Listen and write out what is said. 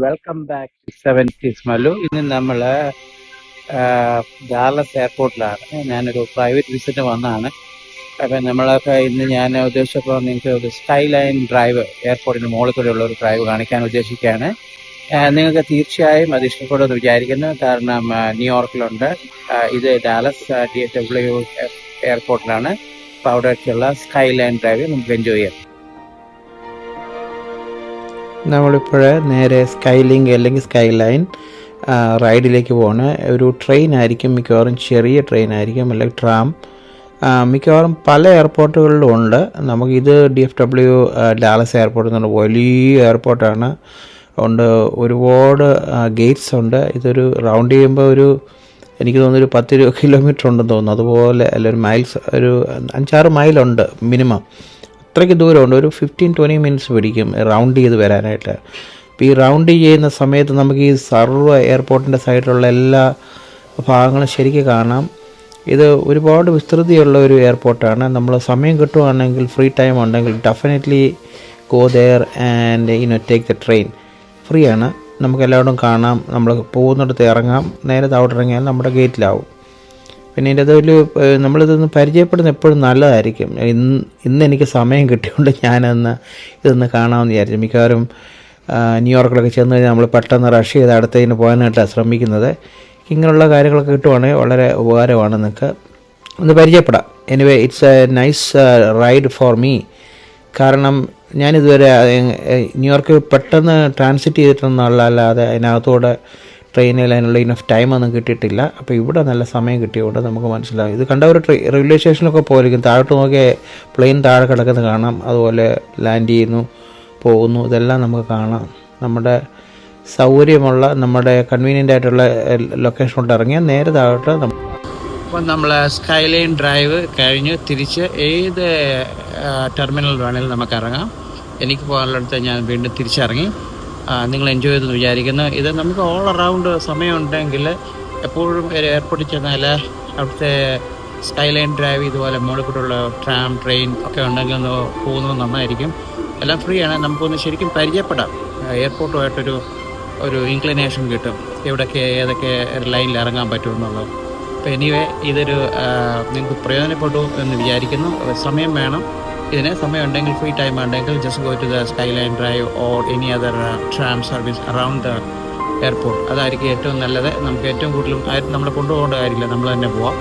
Welcome back to 70s Mallu. ഇന്ന് നമ്മൾ Dallas എയർപോർട്ടിലാണ്. ഞാനൊരു പ്രൈവറ്റ് വിസിറ്റ് വന്നതാണ്. അപ്പം നമ്മളൊക്കെ ഇന്ന് ഞാൻ ഉദ്ദേശിച്ചപ്പോൾ നിങ്ങൾക്ക് ഒരു സ്കൈ ലൈൻ ഡ്രൈവ് എയർപോർട്ടിന് മുകളിൽ കൂടെയുള്ള ഒരു ഡ്രൈവ് കാണിക്കാൻ ഉദ്ദേശിക്കുകയാണ്. നിങ്ങൾക്ക് തീർച്ചയായും അത് ഇഷ്ടപ്പെടുമെന്ന് വിചാരിക്കുന്നു. കാരണം ന്യൂയോർക്കിലുണ്ട്, ഇത് ഡാലസ് DFW എയർപോർട്ടിലാണ്. അപ്പോൾ അവിടേക്കുള്ള സ്കൈ ലൈൻ ഡ്രൈവ് നമുക്ക് എൻജോയ് ചെയ്യാം. നമ്മളിപ്പോൾ നേരെ സ്കൈലിങ്ക് അല്ലെങ്കിൽ സ്കൈ ലൈൻ റൈഡിലേക്ക് പോകണം. ഒരു ട്രെയിൻ ആയിരിക്കും, മിക്കവാറും ചെറിയ ട്രെയിൻ ആയിരിക്കും, അല്ലെങ്കിൽ ട്രാം. മിക്കവാറും പല എയർപോർട്ടുകളിലും ഉണ്ട്. നമുക്കിത് DFW ഡാലസ് എയർപോർട്ട് എന്നുള്ള വലിയ എയർപോർട്ടാണ്. ഉണ്ട്, ഒരുപാട് ഗേറ്റ്സ് ഉണ്ട്. ഇതൊരു റൗണ്ട് ചെയ്യുമ്പോൾ എനിക്ക് തോന്നുന്നു 10 കിലോമീറ്റർ ഉണ്ടെന്ന് തോന്നുന്നു. അതുപോലെ അല്ല, ഒരു മൈൽസ്, ഒരു 5-6 മൈലുണ്ട് മിനിമം. അത്രയ്ക്ക് ദൂരമുണ്ട്. ഒരു 15-20 മിനിറ്റ്സ് പിടിക്കും റൗണ്ട് ചെയ്ത് വരാനായിട്ട്. അപ്പോൾ ഈ റൗണ്ട് ചെയ്യുന്ന സമയത്ത് നമുക്ക് ഈ സർവ്വ എയർപോർട്ടിൻ്റെ സൈഡിലുള്ള എല്ലാ ഭാഗങ്ങളും ശരിക്കും കാണാം. ഇത് ഒരുപാട് വിസ്തൃതിയുള്ള ഒരു എയർപോർട്ടാണ്. നമ്മൾ സമയം കിട്ടുകയാണെങ്കിൽ, ഫ്രീ ടൈം ഉണ്ടെങ്കിൽ, definitely go there and take the train. Free ആണ്, നമുക്ക് എല്ലായിടും കാണാം. നമ്മൾ പോകുന്നിടത്ത് ഇറങ്ങാം, നേരെ അവിടെ ഇറങ്ങിയാൽ നമ്മുടെ ഗേറ്റിലാവും. പിന്നെ ഇതിൻ്റെ അതൊരു നമ്മളിതൊന്ന് പരിചയപ്പെടുന്നത് എപ്പോഴും നല്ലതായിരിക്കും. ഇന്ന് എനിക്ക് സമയം കിട്ടിയതുകൊണ്ട് ഇതൊന്ന് കാണാമെന്ന് വിചാരിച്ചു. മിക്കവാറും ന്യൂയോർക്കിലൊക്കെ ചെന്ന് കഴിഞ്ഞാൽ നമ്മൾ പെട്ടെന്ന് റഷ് ചെയ്ത് അടുത്തതിന് പോകാനായിട്ടാണ് ശ്രമിക്കുന്നത്. ഇങ്ങനെയുള്ള കാര്യങ്ങളൊക്കെ കിട്ടുവാണെങ്കിൽ വളരെ ഉപകാരമാണ്. നിങ്ങൾക്ക് ഒന്ന് പരിചയപ്പെടാം. Anyway, it's A nice ride for me. കാരണം ഞാനിതുവരെ ന്യൂയോർക്കിൽ പെട്ടെന്ന് ട്രാൻസിറ്റ് ചെയ്തിട്ടൊന്നുമല്ലാതെ അതിനകത്തൂടെ ട്രെയിനിൽ അതിനുള്ള ഇനഫ് ടൈമൊന്നും കിട്ടിയിട്ടില്ല. അപ്പോൾ ഇവിടെ നല്ല സമയം കിട്ടിയതുകൊണ്ട് നമുക്ക് മനസ്സിലാവും. ഇത് കണ്ട ഒരു റെയിൽവേ സ്റ്റേഷനിലൊക്കെ പോയിരിക്കും. താഴോട്ട് നോക്കിയാൽ പ്ലെയിൻ താഴെ കിടക്കുന്നത് കാണാം, അതുപോലെ ലാൻഡ് ചെയ്യുന്നു, പോകുന്നു, ഇതെല്ലാം നമുക്ക് കാണാം. നമ്മുടെ സൗകര്യമുള്ള, നമ്മുടെ കൺവീനിയൻ്റ് ആയിട്ടുള്ള ലൊക്കേഷനിലോട്ട് ഇറങ്ങിയാൽ നേരെ താഴോട്ട് അപ്പോൾ നമ്മൾ സ്കൈ ലൈൻ ഡ്രൈവ് കഴിഞ്ഞ് തിരിച്ച് ഏത് ടെർമിനൽ വേണമെങ്കിലും നമുക്ക് ഇറങ്ങാം. എനിക്ക് പോകാനുള്ളടത്ത് ഞാൻ വീണ്ടും തിരിച്ചിറങ്ങി. നിങ്ങൾ എൻജോയ് ചെയ്തെന്ന് വിചാരിക്കുന്നു. ഇത് നമുക്ക് ഓൾ അറൗണ്ട് സമയമുണ്ടെങ്കിൽ എപ്പോഴും എയർപോർട്ടിൽ ചെന്നാൽ അവിടുത്തെ സ്കൈ ലൈൻ ഡ്രൈവ് ഇതുപോലെ മുകളിൽ കൂടെയുള്ള ട്രാം, ട്രെയിൻ ഒക്കെ ഉണ്ടെങ്കിൽ ഒന്ന് പോകുന്നത് നന്നായിരിക്കും. എല്ലാം ഫ്രീ ആണ്. നമുക്കൊന്ന് ശരിക്കും പരിചയപ്പെടാം. എയർപോർട്ടുമായിട്ടൊരു ഇൻക്ലിനേഷൻ കിട്ടും, എവിടെയൊക്കെ ഏതൊക്കെ ലൈനിൽ ഇറങ്ങാൻ പറ്റുമെന്നുള്ളത്. അപ്പോൾ എനിവേ, ഇതൊരു നിങ്ങൾക്ക് പ്രയോജനപ്പെട്ടു എന്ന് വിചാരിക്കുന്നു. സമയം വേണം ഇതിന്. സമയമുണ്ടെങ്കിൽ, ഫ്രീ ടൈം ഉണ്ടെങ്കിൽ, just go to the skyline drive or any other tram service around the airport. അതായിരിക്കും ഏറ്റവും നല്ലത്. നമുക്ക് ഏറ്റവും കൂടുതലും നമ്മളെ കൊണ്ടുപോകേണ്ട കാര്യമില്ല, നമ്മൾ തന്നെ പോവാം.